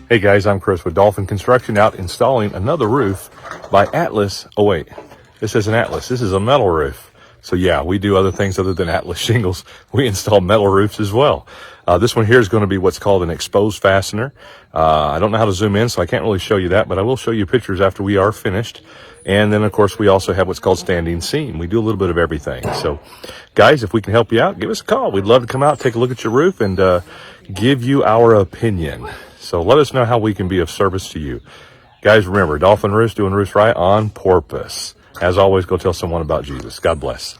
Hey guys, I'm Chris with Dolphin Construction, out installing another roof by Atlas. Oh wait, this isn't Atlas, this is a metal roof. So yeah, we do other things other than Atlas shingles. We install metal roofs as well. This one here is going to be what's called an exposed fastener. I don't know how to zoom in, so I can't really show you that, but I will show you pictures after we are finished. And then of course we also have what's called standing seam. We do a little bit of everything. So guys, if we can help you out, give us a call. We'd love to come out, take a look at your roof, and give you our opinion. So let us know how we can be of service to you. Guys, remember, Dolphin Roofs, doing roofs right on purpose. As always, go tell someone about Jesus. God bless.